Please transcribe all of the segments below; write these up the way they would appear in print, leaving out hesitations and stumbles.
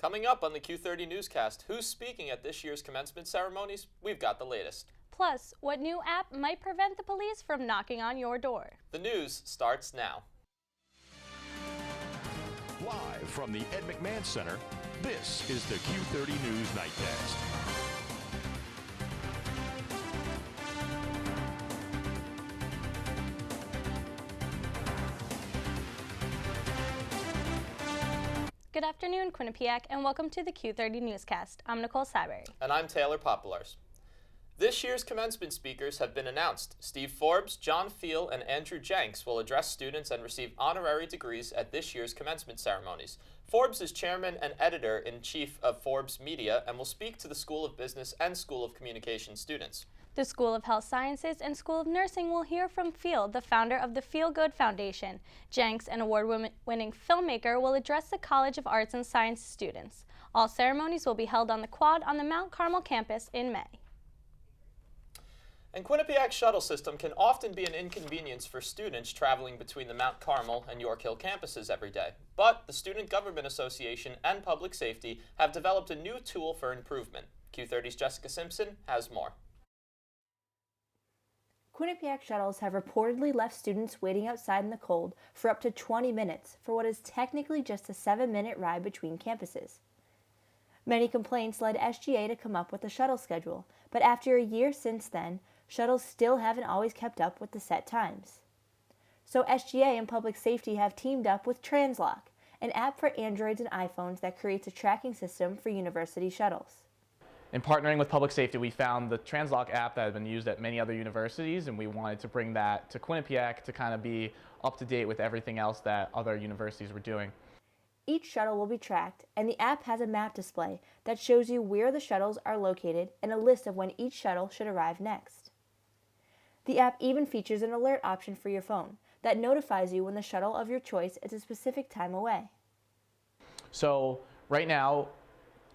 Coming up on the Q30 Newscast, who's speaking at this year's commencement ceremonies? We've got the latest. Plus, what new app might prevent the police from knocking on your door? The news starts now. Live from the Ed McMahon Center, this is the Q30 News Nightcast. Good afternoon, Quinnipiac, and welcome to the Q30 Newscast. I'm Nicole Siberry. And I'm Taylor Popielarz. This year's commencement speakers have been announced. Steve Forbes, John Fiel, and Andrew Jenks will address students and receive honorary degrees at this year's commencement ceremonies. Forbes is chairman and editor-in-chief of Forbes Media and will speak to the School of Business and School of Communication students. The School of Health Sciences and School of Nursing will hear from Fiel, the founder of the Feel Good Foundation. Jenks, an award-winning filmmaker, will address the College of Arts and Sciences students. All ceremonies will be held on the Quad on the Mount Carmel campus in May. And Quinnipiac's shuttle system can often be an inconvenience for students traveling between the Mount Carmel and York Hill campuses every day. But the Student Government Association and Public Safety have developed a new tool for improvement. Q30's Jessica Simpson has more. Quinnipiac shuttles have reportedly left students waiting outside in the cold for up to 20 minutes for what is technically just a 7-minute ride between campuses. Many complaints led SGA to come up with a shuttle schedule, but after a year since then, shuttles still haven't always kept up with the set times. So SGA and Public Safety have teamed up with Translock, an app for Androids and iPhones that creates a tracking system for university shuttles. In partnering with Public Safety, we found the Translock app that had been used at many other universities, and we wanted to bring that to Quinnipiac to kind of be up to date with everything else that other universities were doing. Each shuttle will be tracked, and the app has a map display that shows you where the shuttles are located and a list of when each shuttle should arrive next. The app even features an alert option for your phone that notifies you when the shuttle of your choice is a specific time away. So right now,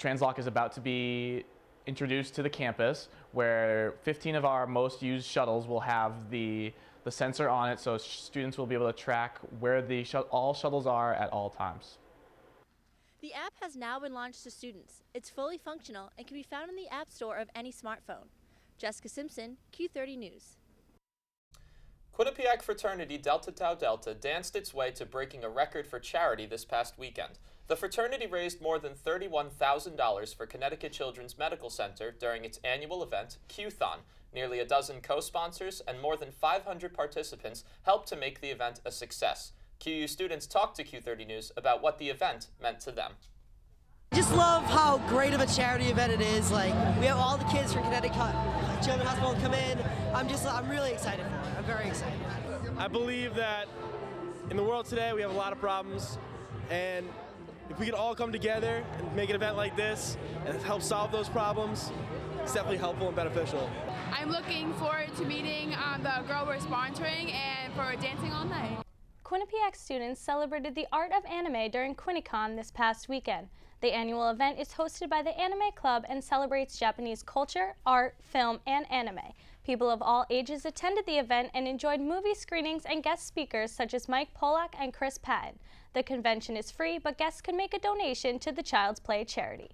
Translock is about to be introduced to the campus, where 15 of our most used shuttles will have the sensor on it, so students will be able to track where all shuttles are at all times. The app has now been launched to students. It's fully functional and can be found in the App Store of any smartphone. Jessica Simpson, Q30 News. Quinnipiac fraternity Delta Tau Delta danced its way to breaking a record for charity this past weekend. The fraternity raised more than $31,000 for Connecticut Children's Medical Center during its annual event, Q-Thon. Nearly a dozen co-sponsors and more than 500 participants helped to make the event a success. QU students talked to Q30 News about what the event meant to them. I just love how great of a charity event it is. Like, we have all the kids from Connecticut Children's Hospital come in. I'm really excited for it. I'm very excited. I believe that in the world today we have a lot of problems, and if we could all come together and make an event like this and help solve those problems, it's definitely helpful and beneficial. I'm looking forward to meeting the girl we're sponsoring and for dancing all night. Quinnipiac students celebrated the art of anime during Quinni-Con this past weekend. The annual event is hosted by the Anime Club and celebrates Japanese culture, art, film, and anime. People of all ages attended the event and enjoyed movie screenings and guest speakers such as Mike Polak and Chris Patton. The convention is free, but guests can make a donation to the Child's Play charity.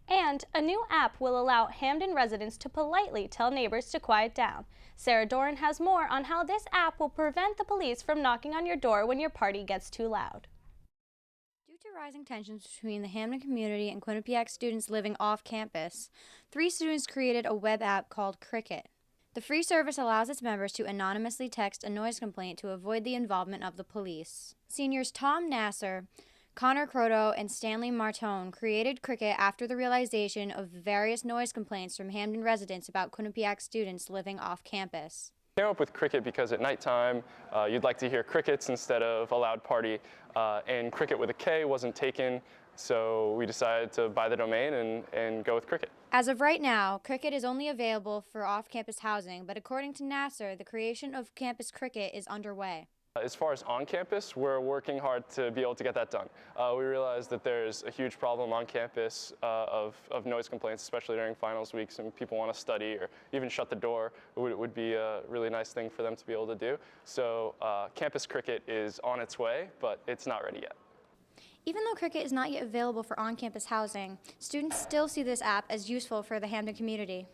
And a new app will allow Hamden residents to politely tell neighbors to quiet down. Sarah Doran has more on how this app will prevent the police from knocking on your door when your party gets too loud. Due to rising tensions between the Hamden community and Quinnipiac students living off campus, 3 students created a web app called Cricket. The free service allows its members to anonymously text a noise complaint to avoid the involvement of the police. Seniors Tom Nasser, Connor Croto, and Stanley Martone created Cricket after the realization of various noise complaints from Hamden residents about Quinnipiac students living off campus. I came up with Cricket because at nighttime you'd like to hear crickets instead of a loud party, and Cricket with a K wasn't taken, so we decided to buy the domain and go with Cricket. As of right now, Cricket is only available for off-campus housing, but according to Nasser, the creation of Campus Cricket is underway. As far as on campus, we're working hard to be able to get that done. We realize that there's a huge problem on campus of noise complaints, especially during finals weeks, and people want to study or even shut the door. It would be a really nice thing for them to be able to do. So Campus Cricket is on its way, but it's not ready yet. Even though Cricket is not yet available for on-campus housing, students still see this app as useful for the Hamden community.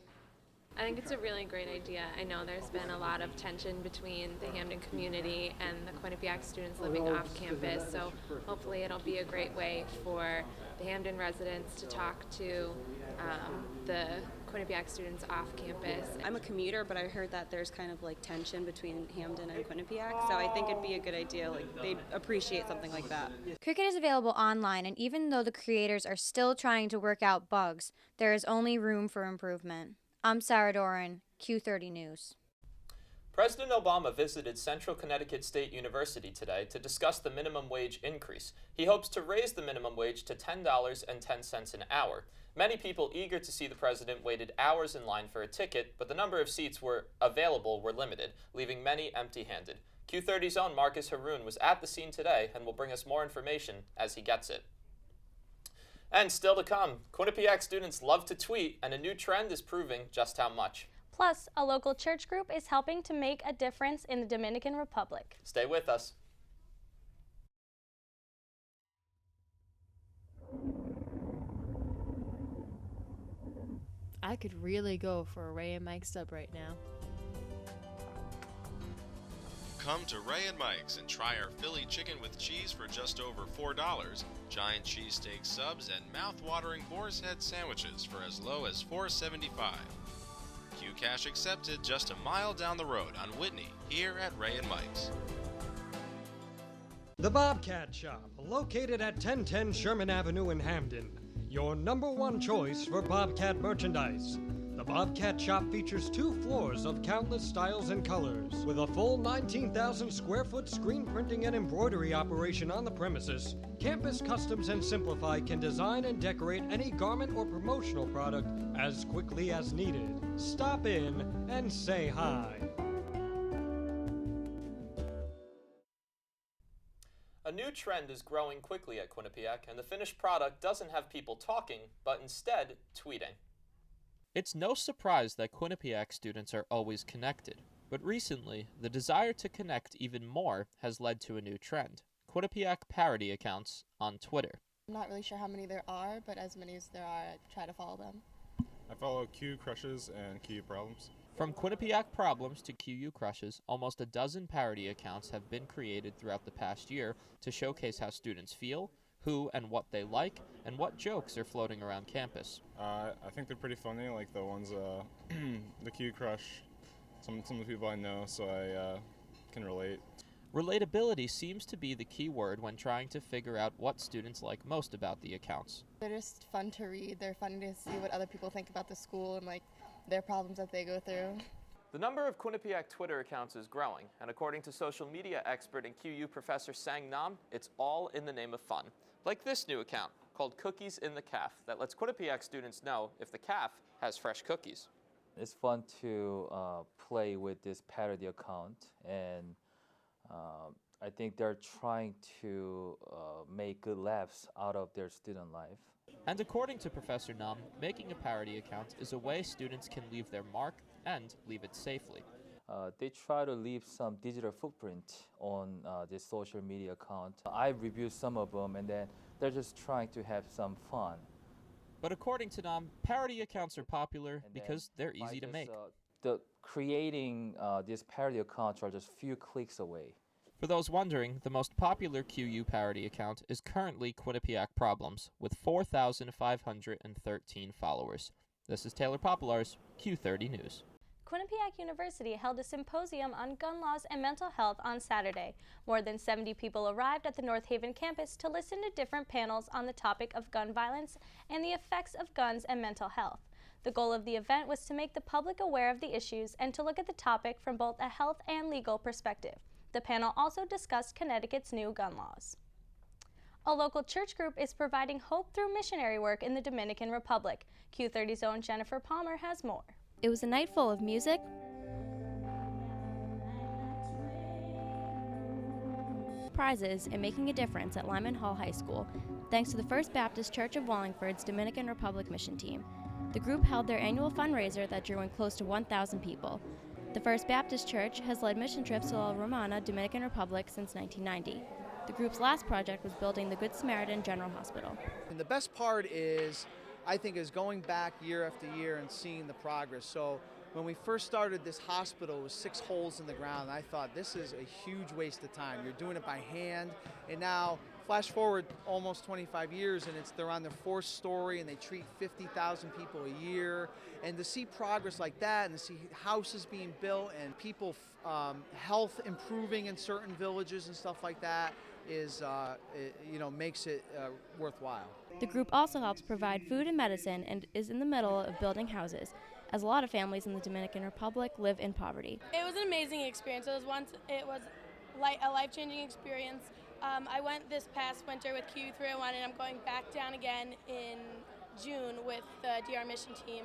I think it's a really great idea. I know there's been a lot of tension between the Hamden community and the Quinnipiac students living off campus, so hopefully it'll be a great way for the Hamden residents to talk to the Quinnipiac students off campus. I'm a commuter, but I heard that there's kind of like tension between Hamden and Quinnipiac, so I think it'd be a good idea. Like, they'd appreciate something like that. Cricket is available online, and even though the creators are still trying to work out bugs, there is only room for improvement. I'm Sarah Doran, Q30 News. President Obama visited Central Connecticut State University today to discuss the minimum wage increase. He hopes to raise the minimum wage to $10.10 an hour. Many people eager to see the president waited hours in line for a ticket, but the number of seats available were limited, leaving many empty-handed. Q30's own Marcus Haroon was at the scene today and will bring us more information as he gets it. And still to come, Quinnipiac students love to tweet, and a new trend is proving just how much. Plus, a local church group is helping to make a difference in the Dominican Republic. Stay with us. I could really go for a Ray and Mike sub right now. Come to Ray and Mike's and try our Philly chicken with cheese for just over $4, giant cheesesteak subs, and mouth-watering boar's head sandwiches for as low as $4.75. Q-Cash accepted just a mile down the road on Whitney, here at Ray and Mike's. The Bobcat Shop, located at 1010 Sherman Avenue in Hamden. Your #1 choice for Bobcat merchandise. The Bobcat Shop features 2 floors of countless styles and colors. With a full 19,000 square foot screen printing and embroidery operation on the premises, Campus Customs and Simplify can design and decorate any garment or promotional product as quickly as needed. Stop in and say hi. A new trend is growing quickly at Quinnipiac, and the finished product doesn't have people talking, but instead tweeting. It's no surprise that Quinnipiac students are always connected, but recently, the desire to connect even more has led to a new trend: Quinnipiac parody accounts on Twitter. I'm not really sure how many there are, but as many as there are, I try to follow them. I follow Q Crushes and Q Problems. From Quinnipiac Problems to QU Crushes, almost a dozen parody accounts have been created throughout the past year to showcase how students feel, who and what they like, and what jokes are floating around campus. I think they're pretty funny, like the ones, the Q Crush, some of the people I know, so I can relate. Relatability seems to be the key word when trying to figure out what students like most about the accounts. They're just fun to read. They're fun to see what other people think about the school and like their problems that they go through. The number of Quinnipiac Twitter accounts is growing, and according to social media expert and QU professor Sang Nam, it's all in the name of fun. Like this new account, called Cookies in the Caf, that lets Quinnipiac students know if the caf has fresh cookies. It's fun to play with this parody account, and I think they're trying to make good laughs out of their student life. And according to Professor Nam, making a parody account is a way students can leave their mark and leave it safely. They try to leave some digital footprint on this social media account. I've reviewed some of them, and then they're just trying to have some fun. But according to Nam, parody accounts are popular because they're easy to make. Creating these parody accounts are just few clicks away. For those wondering, the most popular QU parody account is currently Quinnipiac Problems, with 4,513 followers. This is Taylor Popielarz, Q30 News. Quinnipiac University held a symposium on gun laws and mental health on Saturday. More than 70 people arrived at the North Haven campus to listen to different panels on the topic of gun violence and the effects of guns and mental health. The goal of the event was to make the public aware of the issues and to look at the topic from both a health and legal perspective. The panel also discussed Connecticut's new gun laws. A local church group is providing hope through missionary work in the Dominican Republic. Q30's own Jennifer Palmer has more. It was a night full of music, prizes, and making a difference at Lyman Hall High School, thanks to the First Baptist Church of Wallingford's Dominican Republic mission team. The group held their annual fundraiser that drew in close to 1,000 people. The First Baptist Church has led mission trips to La Romana, Dominican Republic since 1990. The group's last project was building the Good Samaritan General Hospital. And the best part is, I think, is going back year after year and seeing the progress. So when we first started this hospital, it was 6 holes in the ground. And I thought, this is a huge waste of time. You're doing it by hand. And now, flash forward almost 25 years, and they're on their 4th story, and they treat 50,000 people a year. And to see progress like that, and to see houses being built, and people health improving in certain villages and stuff like that, makes it worthwhile. The group also helps provide food and medicine and is in the middle of building houses, as a lot of families in the Dominican Republic live in poverty. It was an amazing experience. It was a life-changing experience. I went this past winter with Q30 and I'm going back down again in June with the DR mission team.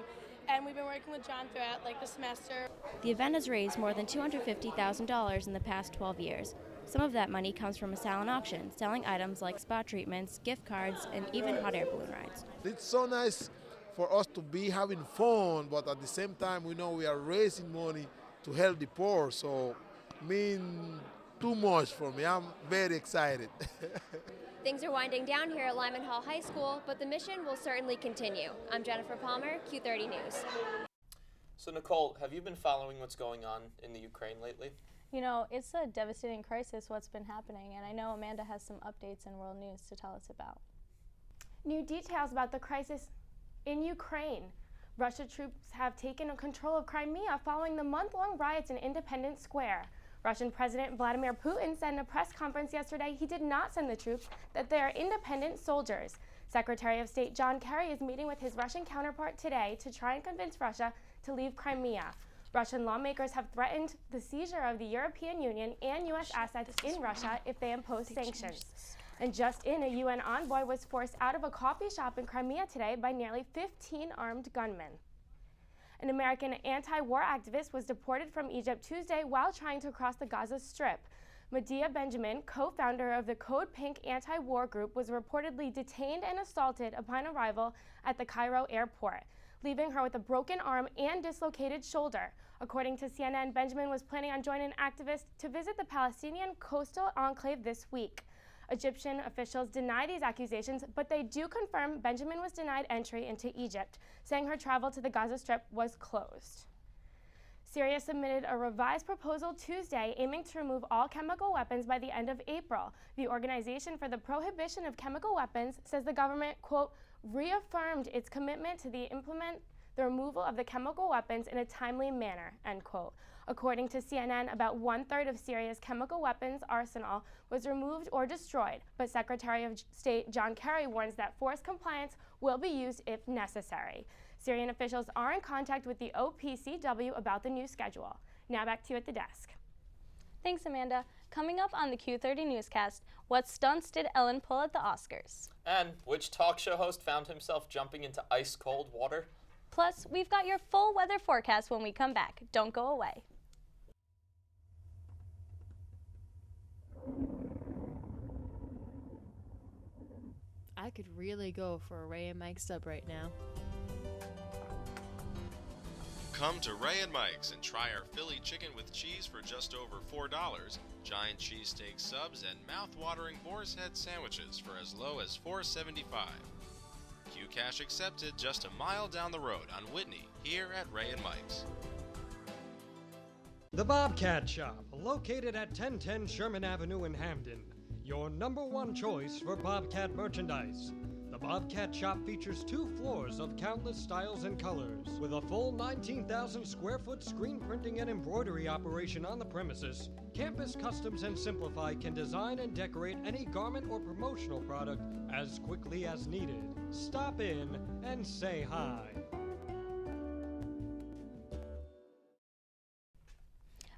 And we've been working with John throughout the semester. The event has raised more than $250,000 in the past 12 years. Some of that money comes from a silent auction, selling items like spa treatments, gift cards, and even hot air balloon rides. It's so nice for us to be having fun, but at the same time, we know we are raising money to help the poor, so mean too much for me. I'm very excited. Things are winding down here at Lyman Hall High School, but the mission will certainly continue. I'm Jennifer Palmer, Q30 News. So Nicole, have you been following what's going on in the Ukraine lately? You know, it's a devastating crisis what's been happening, and I know Amanda has some updates in world news to tell us about. New details about the crisis in Ukraine. Russian troops have taken control of Crimea following the month-long riots in Independence Square. Russian President Vladimir Putin said in a press conference yesterday he did not send the troops, that they are independent soldiers. Secretary of State John Kerry is meeting with his Russian counterpart today to try and convince Russia to leave Crimea. Russian lawmakers have threatened the seizure of the European Union and U.S. assets in Russia if they impose sanctions. And just in, a UN envoy was forced out of a coffee shop in Crimea today by nearly 15 armed gunmen. An American anti-war activist was deported from Egypt Tuesday while trying to cross the Gaza Strip. Medea Benjamin, co-founder of the Code Pink anti-war group, was reportedly detained and assaulted upon arrival at the Cairo airport, leaving her with a broken arm and dislocated shoulder. According to CNN, Benjamin was planning on joining activists to visit the Palestinian coastal enclave this week. Egyptian officials deny these accusations, but they do confirm Benjamin was denied entry into Egypt, saying her travel to the Gaza Strip was closed. Syria submitted a revised proposal Tuesday aiming to remove all chemical weapons by the end of April. The Organization for the Prohibition of Chemical Weapons says the government, quote, reaffirmed its commitment to implement the removal of the chemical weapons in a timely manner, end quote. According to CNN, about 1/3 of Syria's chemical weapons arsenal was removed or destroyed, but Secretary of State John Kerry warns that forced compliance will be used if necessary. Syrian officials are in contact with the OPCW about the new schedule. Now back to you at the desk. Thanks, Amanda. Coming up on the Q30 Newscast, what stunts did Ellen pull at the Oscars? And which talk show host found himself jumping into ice-cold water? Plus, we've got your full weather forecast when we come back. Don't go away. I could really go for a Ray and Mike sub right now. Come to Ray and Mike's and try our Philly chicken with cheese for just over $4, giant cheesesteak subs, and mouth-watering boar's head sandwiches for as low as $4.75. Q-Cash accepted just a mile down the road on Whitney, here at Ray and Mike's. The Bobcat Shop, located at 1010 Sherman Avenue in Hamden. Your #1 choice for Bobcat merchandise. The Bobcat Shop features 2 floors of countless styles and colors. With a full 19,000 square foot screen printing and embroidery operation on the premises, Campus Customs and Simplify can design and decorate any garment or promotional product as quickly as needed. Stop in and say hi.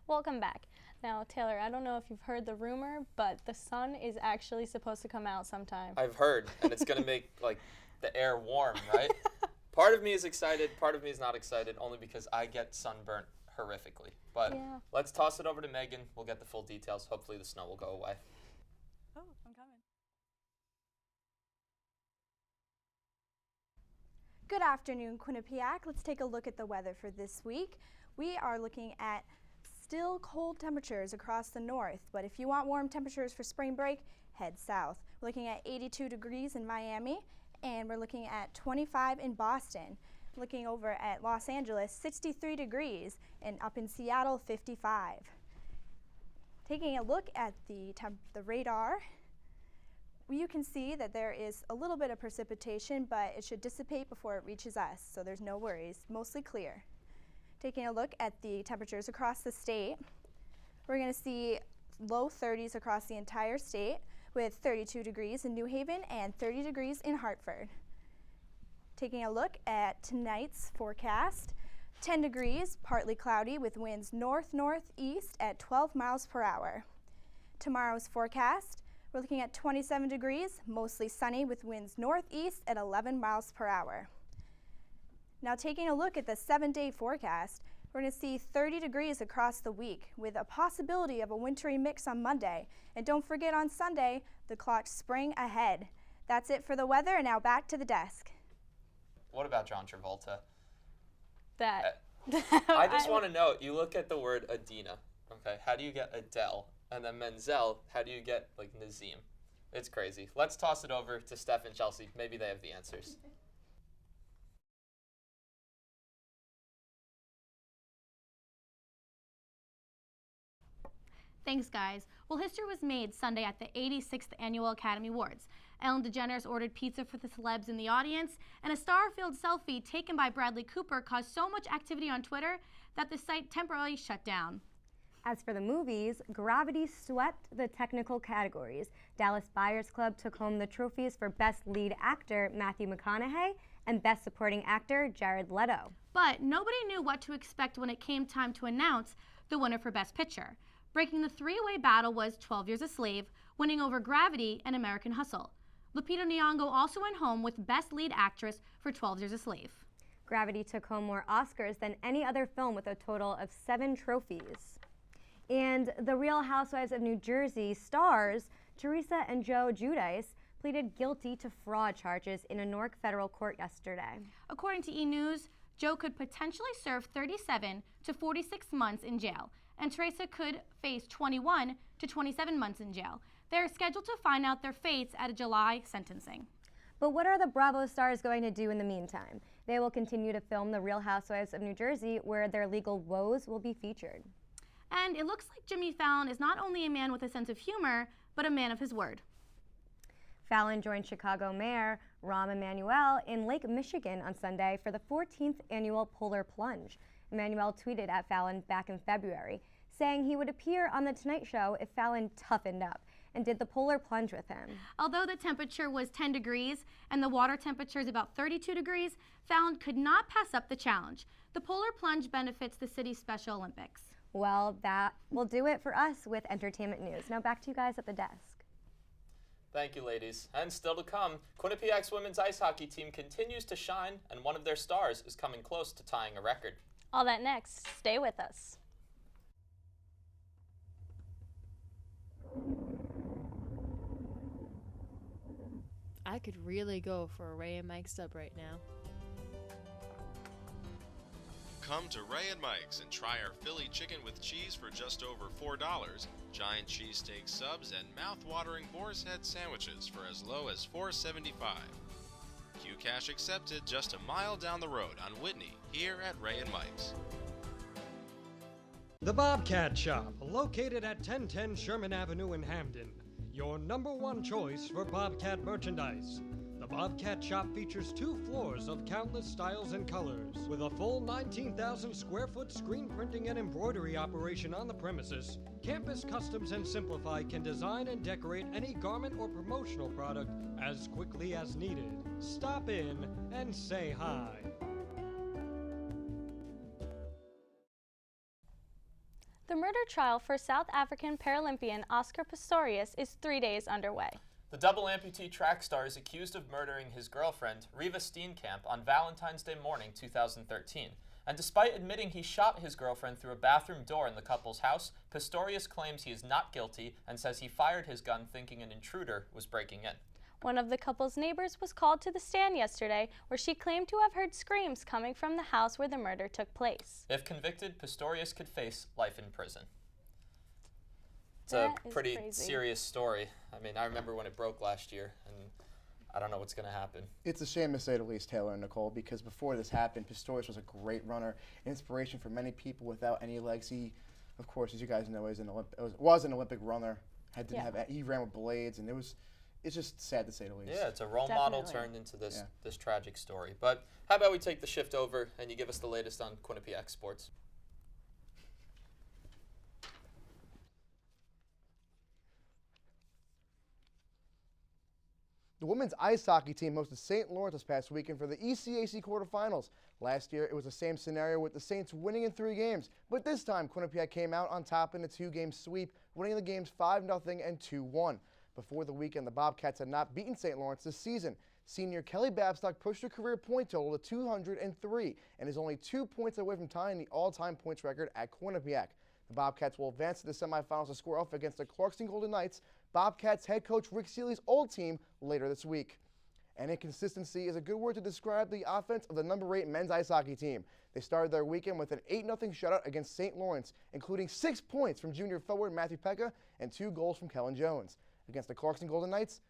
Welcome back. Now, Taylor, I don't know if you've heard the rumor, but the sun is actually supposed to come out sometime. I've heard, and it's going to make the air warm, right? Part of me is excited, part of me is not excited, only because I get sunburnt horrifically. But yeah. Let's toss it over to Megan. We'll get the full details. Hopefully the snow will go away. Oh, I'm coming. Good afternoon, Quinnipiac. Let's take a look at the weather for this week. We are looking at still cold temperatures across the north, but if you want warm temperatures for spring break, head south. We're looking at 82 degrees in Miami, and we're looking at 25 in Boston. Looking over at Los Angeles, 63 degrees, and up in Seattle, 55. Taking a look at the radar, you can see that there is a little bit of precipitation, but it should dissipate before it reaches us, so there's no worries, mostly clear. Taking a look at the temperatures across the state, we're going to see low 30s across the entire state, with 32 degrees in New Haven and 30 degrees in Hartford. Taking a look at tonight's forecast, 10 degrees, partly cloudy with winds north-northeast at 12 miles per hour. Tomorrow's forecast, we're looking at 27 degrees, mostly sunny with winds northeast at 11 miles per hour. Now taking a look at the 7-day forecast, we're going to see 30 degrees across the week with a possibility of a wintry mix on Monday. And don't forget on Sunday, the clocks spring ahead. That's it for the weather, and now back to the desk. What about John Travolta? That. I just want to know, you look at the word Adina, okay? How do you get Adele? And then Menzel, how do you get, like, Nazim? It's crazy. Let's toss it over to Steph and Chelsea. Maybe they have the answers. Thanks, guys. Well, history was made Sunday at the 86th Annual Academy Awards. Ellen DeGeneres ordered pizza for the celebs in the audience, and a star-filled selfie taken by Bradley Cooper caused so much activity on Twitter that the site temporarily shut down. As for the movies, Gravity swept the technical categories. Dallas Buyers Club took home the trophies for Best Lead Actor, Matthew McConaughey, and Best Supporting Actor, Jared Leto. But nobody knew what to expect when it came time to announce the winner for Best Picture. Breaking the three-way battle was 12 Years a Slave, winning over Gravity and American Hustle. Lupita Nyong'o also went home with Best Lead Actress for 12 Years a Slave. Gravity took home more Oscars than any other film with a total of 7 trophies. And the Real Housewives of New Jersey stars Teresa and Joe Giudice pleaded guilty to fraud charges in a Newark federal court yesterday. According to E! News, Joe could potentially serve 37 to 46 months in jail, and Teresa could face 21 to 27 months in jail. They're scheduled to find out their fates at a July sentencing. But what are the Bravo stars going to do in the meantime? They will continue to film The Real Housewives of New Jersey, where their legal woes will be featured. And it looks like Jimmy Fallon is not only a man with a sense of humor, but a man of his word. Fallon joined Chicago Mayor Rahm Emanuel in Lake Michigan on Sunday for the 14th annual Polar Plunge. Emanuel tweeted at Fallon back in February, saying he would appear on The Tonight Show if Fallon toughened up and did the polar plunge with him. Although the temperature was 10 degrees and the water temperature is about 32 degrees, Fallon could not pass up the challenge. The polar plunge benefits the city's Special Olympics. Well, that will do it for us with entertainment news. Now back to you guys at the desk. Thank you, ladies. And still to come, Quinnipiac's women's ice hockey team continues to shine, and one of their stars is coming close to tying a record. All that next. Stay with us. I could really go for a Ray and Mike sub right now. Come to Ray and Mike's and try our Philly chicken with cheese for just over $4, giant cheesesteak subs, and mouth-watering boar's head sandwiches for as low as $4.75. Q-Cash accepted just a mile down the road on Whitney, here at Ray and Mike's. The Bobcat Shop, located at 1010 Sherman Avenue in Hamden. Your #1 choice for Bobcat merchandise. The Bobcat Shop features 2 floors of countless styles and colors. With a full 19,000 square foot screen printing and embroidery operation on the premises, Campus Customs and Simplify can design and decorate any garment or promotional product as quickly as needed. Stop in and say hi. The murder trial for South African Paralympian Oscar Pistorius is 3 days underway. The double amputee track star is accused of murdering his girlfriend, Riva Steenkamp, on Valentine's Day morning 2013. And despite admitting he shot his girlfriend through a bathroom door in the couple's house, Pistorius claims he is not guilty and says he fired his gun thinking an intruder was breaking in. One of the couple's neighbors was called to the stand yesterday, where she claimed to have heard screams coming from the house where the murder took place. If convicted, Pistorius could face life in prison. It's a pretty serious story. I mean, I remember when it broke last year, and I don't know what's going to happen. It's a shame to say the least, Taylor and Nicole, because before this happened, Pistorius was a great runner, inspiration for many people without any legs. He, of course, as you guys know, was an Olympic runner. He ran with blades, and it's just sad to say the least. Yeah, it's a role model turned into this tragic story. But how about we take the shift over and you give us the latest on Quinnipiac sports? The women's ice hockey team hosted St. Lawrence this past weekend for the ECAC quarterfinals. Last year, it was the same scenario with the Saints winning in 3 games. But this time, Quinnipiac came out on top in a 2-game sweep, winning the games 5-0 and 2-1. Before the weekend, the Bobcats had not beaten St. Lawrence this season. Senior Kelly Babstock pushed her career point total to 203 and is only 2 points away from tying the all-time points record at Quinnipiac. The Bobcats will advance to the semifinals to square off against the Clarkston Golden Knights, Bobcats head coach Rick Seeley's old team, later this week. And inconsistency is a good word to describe the offense of the number 8 men's ice hockey team. They started their weekend with an 8-0 shutout against St. Lawrence, including 6 points from junior forward Matthew Pekka and 2 goals from Kellen Jones. Against the Clarkston Golden Knights,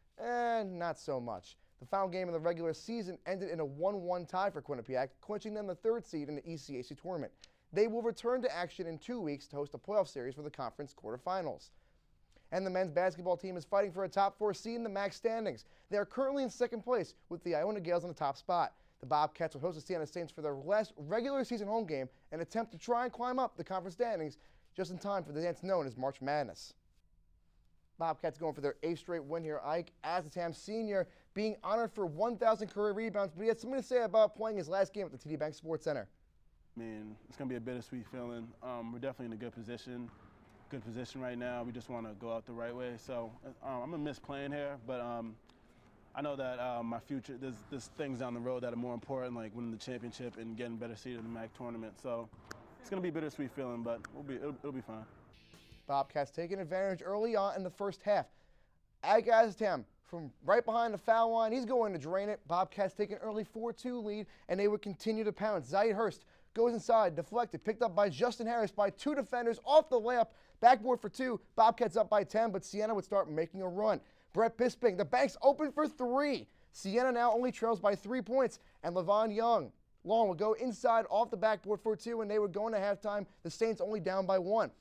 not so much. The final game of the regular season ended in a 1-1 tie for Quinnipiac, clinching them the 3rd seed in the ECAC tournament. They will return to action in 2 weeks to host a playoff series for the conference quarterfinals. And the men's basketball team is fighting for a top 4 seed in the MAC standings. They are currently in 2nd place with the Iona Gales in the top spot. The Bobcats will host the Siena Saints for their last regular season home game and attempt to try and climb up the conference standings just in time for the dance known as March Madness. Bobcats going for their 8th straight win here. Ike Azatam Sr. being honored for 1,000 career rebounds, but he had something to say about playing his last game at the TD Bank Sports Center. I mean, it's going to be a bittersweet feeling. We're definitely in a good position right now. We just want to go out the right way. So I'm going to miss playing here, but I know that my future, there's things down the road that are more important, like winning the championship and getting better seed in the MAC tournament. So it's going to be a bittersweet feeling, but it'll be fine. Bobcats taking advantage early on in the first half. Ike Azatam from right behind the foul line, he's going to drain it. Bobcats take an early 4-2 lead, and they would continue to pound. Zaid Hurst goes inside, deflected, picked up by Justin Harris by 2 defenders off the layup. Backboard for 2. Bobcats up by 10, but Siena would start making a run. Brett Bisping, the bank's open for 3. Siena now only trails by 3 points, and Levon Long would go inside off the backboard for 2, and they would go into halftime. The Saints only down by 1.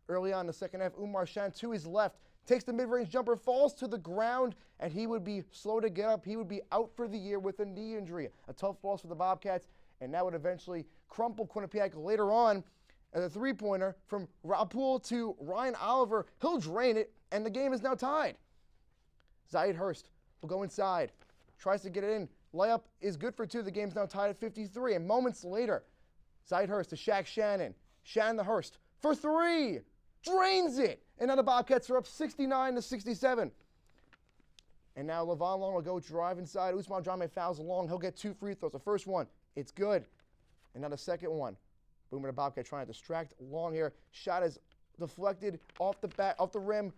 Early on in the second half, Umar Shan to his left takes the mid-range jumper, falls to the ground, and he would be slow to get up. He would be out for the year with a knee injury. A tough loss for the Bobcats, and that would eventually crumple Quinnipiac later on. As a 3-pointer from Rob Poole to Ryan Oliver, he'll drain it, and the game is now tied. Zaid Hurst will go inside, tries to get it in. Layup is good for 2. The game's now tied at 53, and moments later, Zaid Hurst to Shaq Shannon. Shannon to Hurst for 3. Drains it, and now the Bobcats are up 69-67. And now Levon Long will go drive inside. Usman Drame fouls Long. He'll get 2 free throws. The first one, it's good. And now the second one. Boomer the Bobcat trying to distract Long here. Shot is deflected off the rim,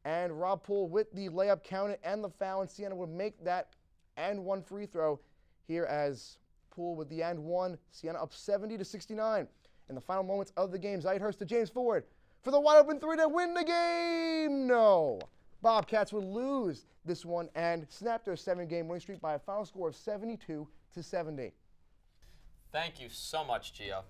and Rob Poole with the layup counted and the foul, and Siena would make that and 1 free throw here as Poole with the and 1. Siena up 70-69. In the final moments of the game, Zaid Hurst to James Ford for the wide open 3 to win the game. No. Bobcats would lose this one and snap their 7-game winning streak by a final score of 72-70. Thank you so much, Gio.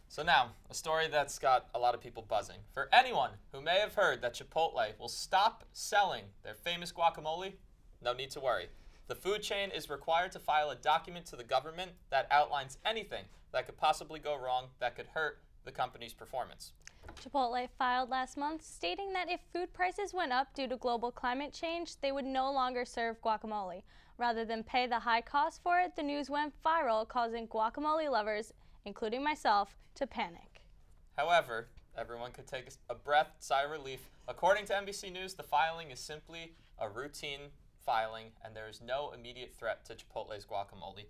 So now, a story that's got a lot of people buzzing. For anyone who may have heard that Chipotle will stop selling their famous guacamole, no need to worry. The food chain is required to file a document to the government that outlines anything that could possibly go wrong that could hurt the company's performance. Chipotle filed last month stating that if food prices went up due to global climate change, they would no longer serve guacamole. Rather than pay the high cost for it, the news went viral, causing guacamole lovers, including myself, to panic. However, everyone could take a breath, sigh of relief. According to NBC News, the filing is simply a routine filing, and there is no immediate threat to Chipotle's guacamole,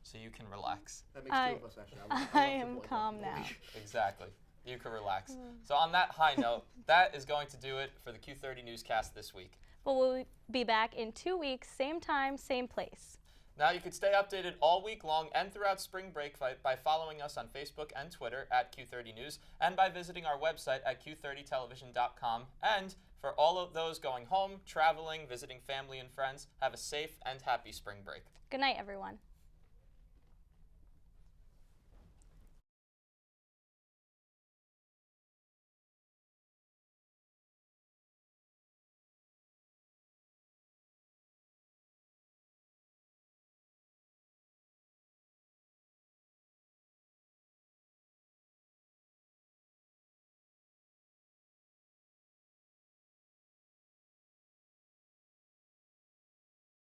so you can relax. That makes 2 of us, actually. I am calm now. Exactly. You can relax. So on that high note, that is going to do it for the Q30 Newscast this week. But we'll be back in 2 weeks, same time, same place. Now you can stay updated all week long and throughout spring break by following us on Facebook and Twitter at Q30 News and by visiting our website at q30television.com. And for all of those going home, traveling, visiting family and friends, have a safe and happy spring break. Good night, everyone.